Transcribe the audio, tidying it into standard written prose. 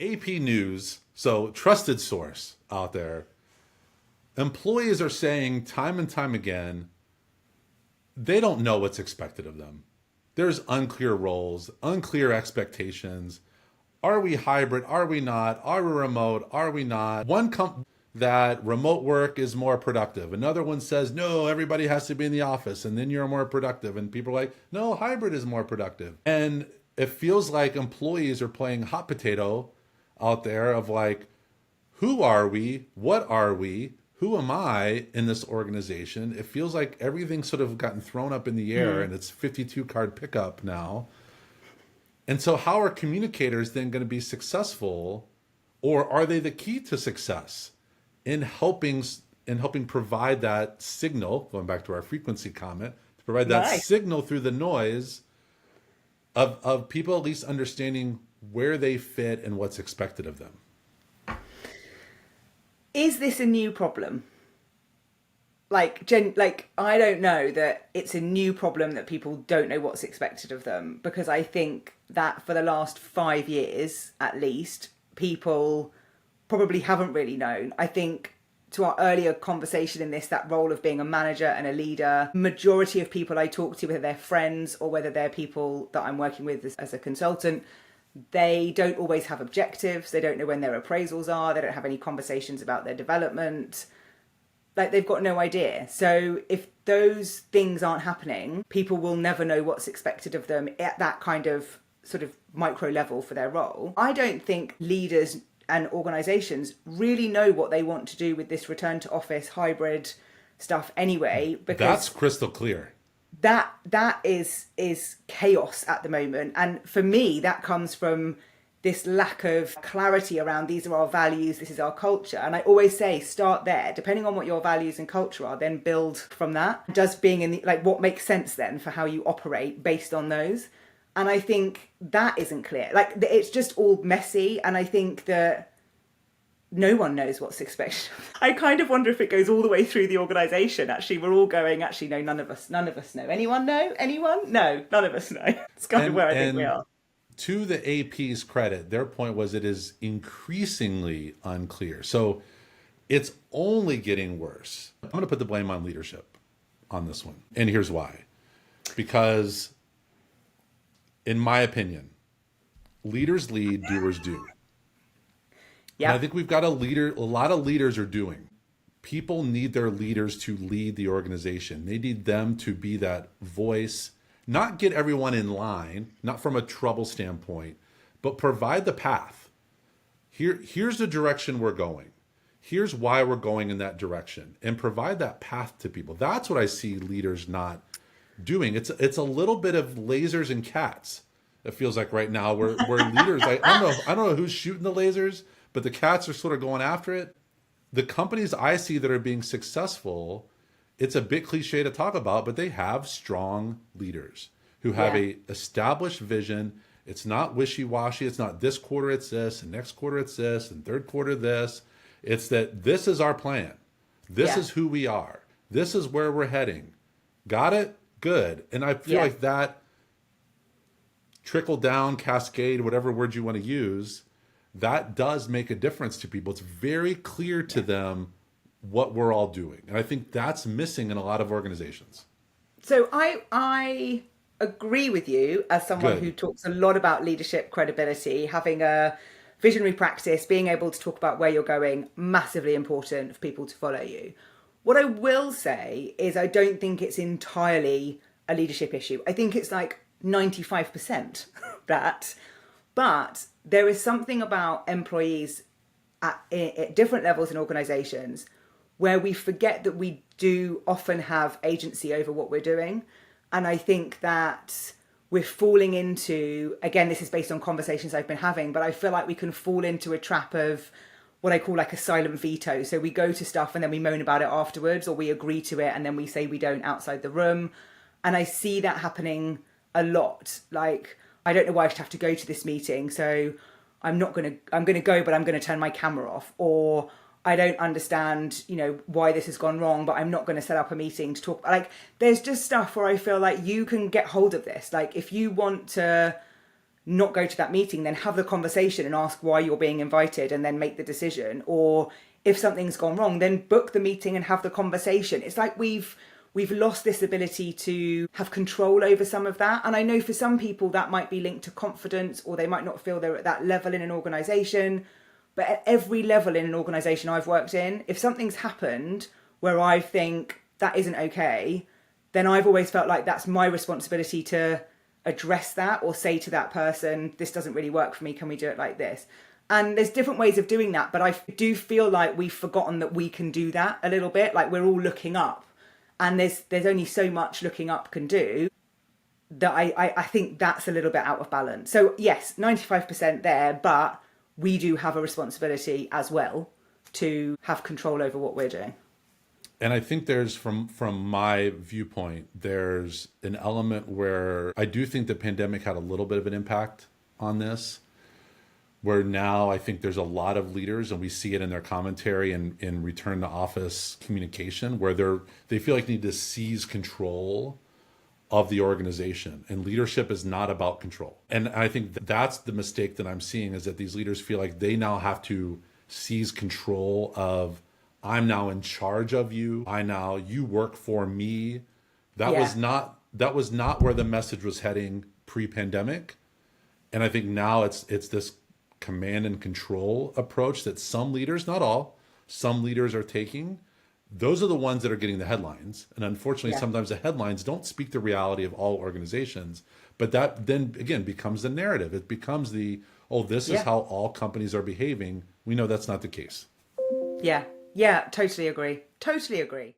AP News, so trusted source out there, employees are saying time and time again, they don't know what's expected of them. There's unclear roles, unclear expectations. Are we hybrid? Are we not? Are we remote? Are we not? One that remote work is more productive. Another one says, no, everybody has to be in the office and then you're more productive. And people are like, no, hybrid is more productive. And it feels like employees are playing hot potato out there of like, who are we? What are we? Who am I in this organization? It feels like everything's sort of gotten thrown up in the air and it's 52 card pickup now. And so how are communicators then going to be successful, or are they the key to success in helping provide that signal, going back to our frequency comment, to provide that signal through the noise of people at least understanding where they fit and what's expected of them? Is this a new problem? I don't know that it's a new problem that people don't know what's expected of them, because I think that for the last 5 years, at least, people probably haven't really known. I think to our earlier conversation in this, that role of being a manager and a leader, majority of people I talk to, whether they're friends or whether they're people that I'm working with as a consultant, they don't always have objectives. They don't know when their appraisals are. They don't have any conversations about their development. Like, they've got no idea. So if those things aren't happening, people will never know what's expected of them at that kind of sort of micro level for their role. I don't think leaders and organizations really know what they want to do with this return to office hybrid stuff anyway, because that's crystal clear. That is chaos at the moment. And for me, that comes from this lack of clarity around, these are our values, this is our culture. And I always say, start there. Depending on what your values and culture are, then build from that. Just being in what makes sense then for how you operate based on those. And I think that isn't clear. It's just all messy. And I think that no one knows what's expected. I kind of wonder if it goes all the way through the organisation. Actually, we're all going, actually, no, none of us know. Anyone know? Anyone? No, none of us know. It's kind of where I think we are. To the AP's credit, their point was it is increasingly unclear. So it's only getting worse. I'm going to put the blame on leadership on this one. And here's why. Because in my opinion, leaders lead, doers do. Yeah. I think we've got a lot of leaders are doing. People need their leaders to lead the organization. They need them to be that voice, not get everyone in line, not from a trouble standpoint, but provide the path. Here's the direction we're going. Here's why we're going in that direction, and provide that path to people. That's what I see leaders not doing. It's a little bit of lasers and cats. It feels like right now where leaders, I don't know who's shooting the lasers, but the cats are sort of going after it. The companies I see that are being successful, it's a bit cliche to talk about, but they have strong leaders who have a established vision. It's not wishy-washy. It's not this quarter it's this, and next quarter it's this, and third quarter this. It's that this is our plan. This is who we are. This is where we're heading. Got it? Good. And I feel like that trickle down, cascade, whatever word you want to use, that does make a difference to people. It's very clear to them what we're all doing. And I think that's missing in a lot of organizations. So I agree with you as someone who talks a lot about leadership, credibility, having a visionary practice, being able to talk about where you're going, massively important for people to follow you. What I will say is I don't think it's entirely a leadership issue. I think it's like 95% that. But there is something about employees at different levels in organizations where we forget that we do often have agency over what we're doing. And I think that we're falling into, again, this is based on conversations I've been having, but I feel like we can fall into a trap of what I call like a silent veto. So we go to stuff and then we moan about it afterwards, or we agree to it and then we say we don't outside the room. And I see that happening a lot. Like, I don't know why I should have to go to this meeting, so I'm going to go, but I'm going to turn my camera off. Or I don't understand, why this has gone wrong, but I'm not going to set up a meeting to talk. Like, there's just stuff where I feel like you can get hold of this. Like, if you want to not go to that meeting, then have the conversation and ask why you're being invited and then make the decision. Or if something's gone wrong, then book the meeting and have the conversation. It's like we've lost this ability to have control over some of that. And I know for some people that might be linked to confidence, or they might not feel they're at that level in an organization. But at every level in an organization I've worked in, if something's happened where I think that isn't okay, then I've always felt like that's my responsibility to address that or say to that person, this doesn't really work for me, can we do it like this? And there's different ways of doing that, but I do feel like we've forgotten that we can do that a little bit. Like we're all looking up, and there's only so much looking up can do, that I think that's a little bit out of balance. So yes, 95% there, but we do have a responsibility as well to have control over what we're doing. And I think there's, from my viewpoint, there's an element where I do think the pandemic had a little bit of an impact on this, where now I think there's a lot of leaders, and we see it in their commentary and in return to office communication, where they feel like they need to seize control of the organization. And leadership is not about control. And I think that's the mistake that I'm seeing, is that these leaders feel like they now have to seize control of, I'm now in charge of you. You work for me. That was not where the message was heading pre-pandemic. And I think now it's this command and control approach that some leaders, not all, some leaders are taking. Those are the ones that are getting the headlines. And unfortunately, sometimes the headlines don't speak the reality of all organizations. But that then again becomes the narrative. It becomes this is how all companies are behaving. We know that's not the case. Yeah, totally agree. Totally agree.